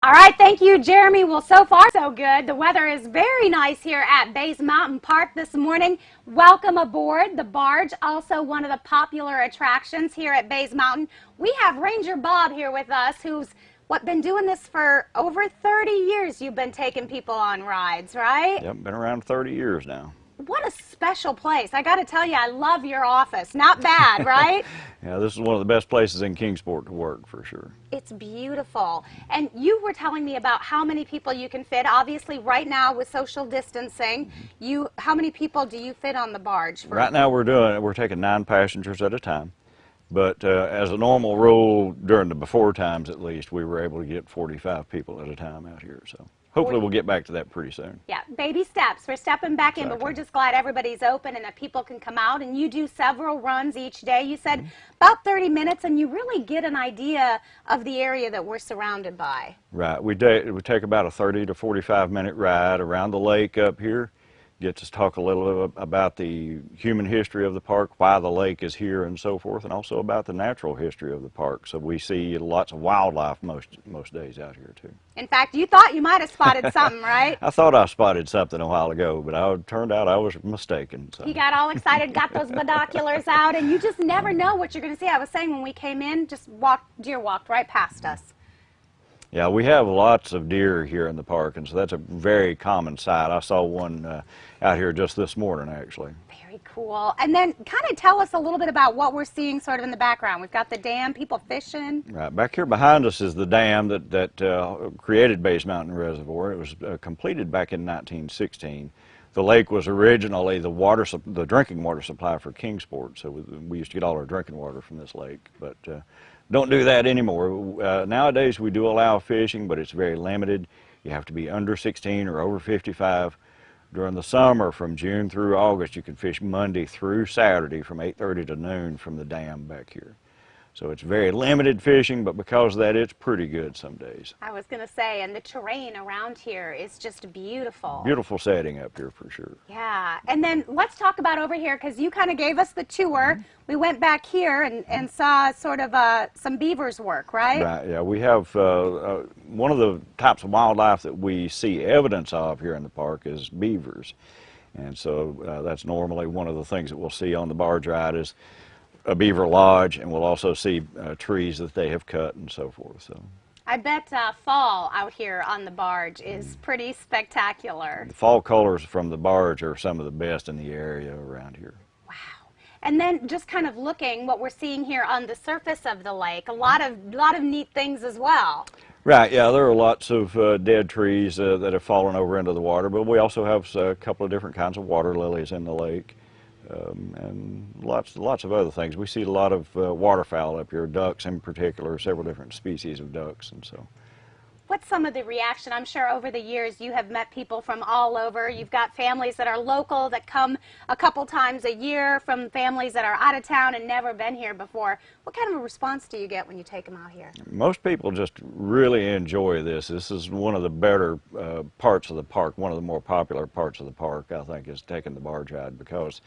All right, thank you, Jeremy. Well, so far, so good. The weather is very nice here at Bays Mountain Park this morning. Welcome aboard the barge, also one of the popular attractions here at Bays Mountain. We have Ranger Bob here with us, who's been doing this for over 30 years. You've been taking people on rides, right? Yep, been around 30 years now. What a special place. I got to tell you, I love your office. Not bad, right? Yeah, this is one of the best places in Kingsport to work for sure. It's beautiful. And you were telling me about how many people you can fit. Obviously, right now with social distancing, how many people do you fit on the barge? Right now we're taking 9 passengers at a time. But as a normal rule, during the before times at least, we were able to get 45 people at a time out here. So hopefully we'll get back to that pretty soon. Yeah, baby steps. We're stepping back in, but Exactly. we're just glad everybody's open and that people can come out. And you do several runs each day. You said about 30 minutes, and you really get an idea of the area that we're surrounded by. Right. We take about a 30 to 45-minute ride around the lake up here. Get to talk a little bit about the human history of the park, why the lake is here and so forth, and also about the natural history of the park. So we see lots of wildlife most days out here too. In fact, you thought you might have spotted something, right? I thought I spotted something a while ago, but it turned out I was mistaken. So. You got all excited, got those binoculars out, and you just never know what you're going to see. I was saying when we came in, deer walked right past us. Yeah, we have lots of deer here in the park, and so that's a very common sight. I saw one out here just this morning, actually. Very cool. And then kind of tell us a little bit about what we're seeing sort of in the background. We've got the dam, people fishing. Right, back here behind us is the dam that created Bays Mountain Reservoir. It was completed back in 1916. The lake was originally the drinking water supply for Kingsport, so we used to get all our drinking water from this lake, but don't do that anymore. Nowadays we do allow fishing, but it's very limited. You have to be under 16 or over 55. During the summer, from June through August, you can fish Monday through Saturday from 8:30 to noon from the dam back here. So it's very limited fishing, but because of that, it's pretty good some days. I was going to say, and the terrain around here is just beautiful. Beautiful setting up here for sure. Yeah, and then let's talk about over here, because you kind of gave us the tour. We went back here and saw sort of some beavers work, right? Right, yeah. We have one of the types of wildlife that we see evidence of here in the park is beavers. And so that's normally one of the things that we'll see on the barge ride is a beaver lodge, and we'll also see trees that they have cut and so forth. So I bet fall out here on the barge is pretty spectacular. the fall colors from the barge are some of the best in the area around here. Wow. And then just kind of looking what we're seeing here on the surface of the lake, a lot of neat things as well. Right, yeah, there are lots of dead trees that have fallen over into the water, but we also have a couple of different kinds of water lilies in the lake. And lots of other things. We see a lot of waterfowl up here, ducks in particular, several different species of ducks, and so. What's some of the reaction? I'm sure over the years you have met people from all over. You've got families that are local that come a couple times a year, from families that are out of town and never been here before. What kind of a response do you get when you take them out here? Most people just really enjoy this. This is one of the better parts of the park, one of the more popular parts of the park, I think, is taking the barge ride, because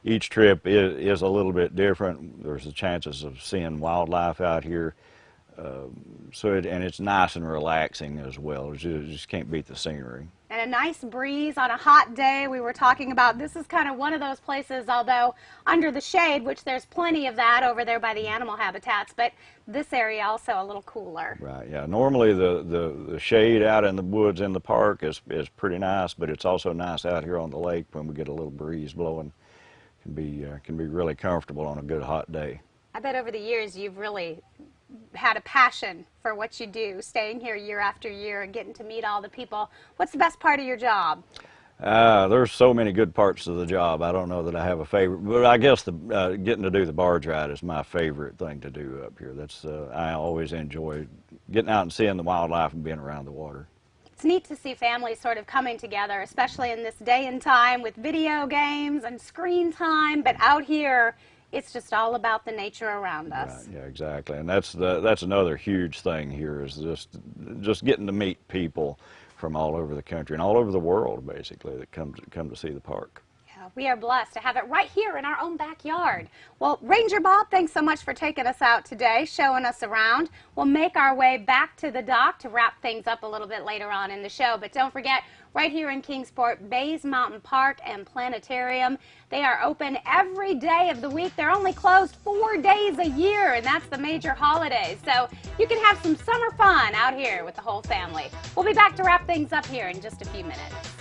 each trip is a little bit different. There's the chances of seeing wildlife out here. And it's nice and relaxing as well. You just can't beat the scenery. And a nice breeze on a hot day. We were talking about this is kind of one of those places, although under the shade, which there's plenty of that over there by the animal habitats, but this area also a little cooler. Right, yeah. Normally the shade out in the woods in the park is pretty nice, but it's also nice out here on the lake when we get a little breeze blowing. Can be really comfortable on a good hot day. I bet over the years you've really had a passion for what you do, staying here year after year and getting to meet all the people. What's the best part of your job? There's so many good parts of the job. I don't know that I have a favorite, but I guess getting to do the barge ride is my favorite thing to do up here. I always enjoy getting out and seeing the wildlife and being around the water. It's neat to see families sort of coming together, especially in this day and time with video games and screen time, but out here it's just all about the nature around us. Right, yeah, exactly. And that's another huge thing here, is just getting to meet people from all over the country and all over the world, basically, that come to see the park. Yeah, we are blessed to have it right here in our own backyard. Well, Ranger Bob, thanks so much for taking us out today, showing us around. We'll make our way back to the dock to wrap things up a little bit later on in the show. But don't forget, right here in Kingsport, Bays Mountain Park and Planetarium, they are open every day of the week. They're only closed 4 days a year, and that's the major holidays. So you can have some summer fun out here with the whole family. We'll be back to wrap things up here in just a few minutes.